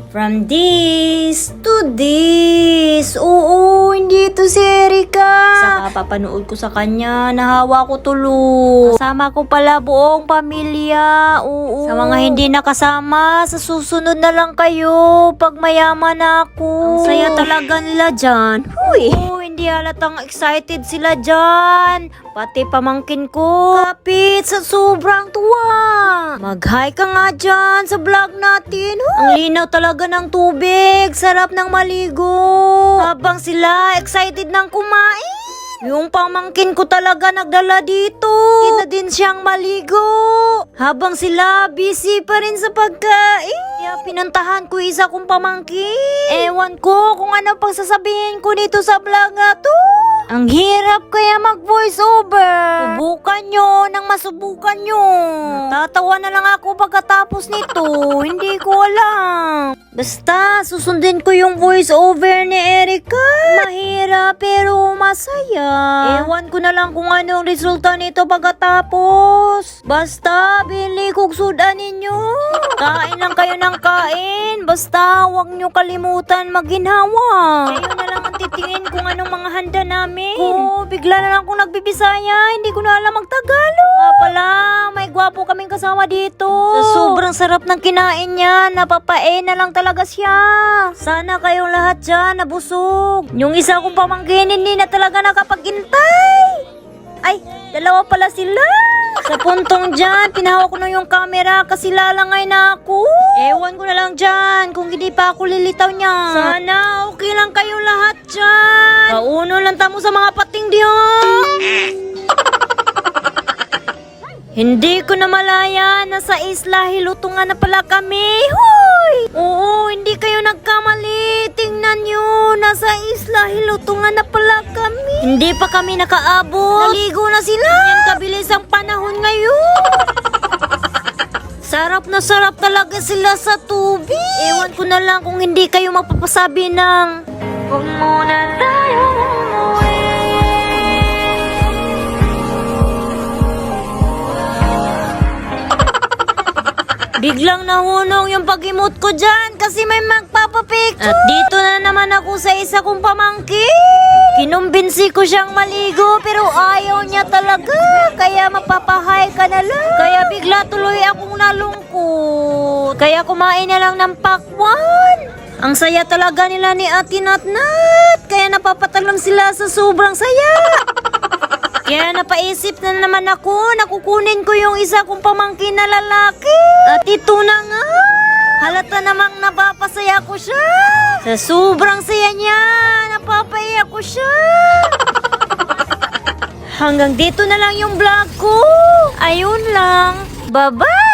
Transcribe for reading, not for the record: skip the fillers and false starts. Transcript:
From this to this. Oo, hindi ito si Erica. Saka papanood ko sa kanya, nahawa ko tulo. Kasama ko pala buong pamilya. Oo. Sa mga hindi nakasama, sa susunod na lang kayo pag mayaman na ako. Ang saya talaga nila dyan. Huy. Oo, hindi halatang excited sila dyan. Pati pamangkin ko. Kapit sa sobrang tuwa. Mag-hi ka nga dyan sa vlog natin. Ang linaw talaga ng tubig. Sarap ng maligo. Habang sila excited ng kumain. Yung pamangkin ko talaga nagdala dito. Kita din siyang maligo. Habang sila busy pa rin sa pagkain. Kaya pinuntahan ko isa kong pamangkin. Ewan ko kung ano pang sasabihin ko dito sa vlog na to. Ang hirap kaya mag-voice over. Subukan nyo nang masubukan nyo. Natatawa na lang ako pagkatapos nito. Hindi ko alam. Basta susundin ko yung voice over ni Erica. Mahirap pero masaya. Ewan ko na lang kung anong resulta nito pagkatapos. Basta bili kong sudan ninyo. Kain lang kayo ng kain. Basta huwag nyo kalimutan magginhawa. Kayo na lang ang titingin kung anong mga handa namin. Oo, bigla na lang akong nagbibisaya. Hindi ko na alam magtagalog. Nga pala, may gwapo kaming kasama dito. Sa sobrang sarap ng kinain niya, napapae na lang talaga siya. Sana kayong lahat dyan nabusog. Yung isa kong pamangkin, hindi na talaga nakapag-intay. Ay, dalawa pala sila. Sa puntong dyan, pinahawak ko na yung camera kasi lalangay na ako. Ewan ko na lang dyan kung hindi pa ako lilitaw niya. Sana okay lang kayo lahat dyan. Kauno lang tamo sa mga pating diyan. Hindi ko na malaya na sa isla hilutungan na pala kami. Hoy! Oo, hindi kayo nagkamali. Tingnan nyo, nasa isla hilutungan na pala kami. Hindi pa kami nakaabot. Naligo na sila. Yan kabilis ang panahon ngayon. Sarap na sarap talaga sila sa tubig. Ewan ko na lang kung hindi kayo mapapasabi ng huwag muna tayo umuwi. Biglang nahunong yung pag-emote ko dyan kasi may magpapapicture. At dito na naman ako sa isa kong pamangkin. Kinumbinsi ko siyang maligo pero ayaw niya talaga. Kaya mapapahay ka na lang. Kaya bigla tuloy akong nalungkot. Kaya kumain na lang ng pakwan. Ang saya talaga nila ni Ate Natnat. Kaya napapatalang sila sa sobrang saya. Kaya napaisip na naman ako na kukunin ko yung isa kong pamangkin na lalaki. At ito na nga. Halata namang napapasaya ko siya. Sa sobrang saya niya, napapaiyak ko siya. Hanggang dito na lang yung vlog ko. Ayun lang. Bye-bye!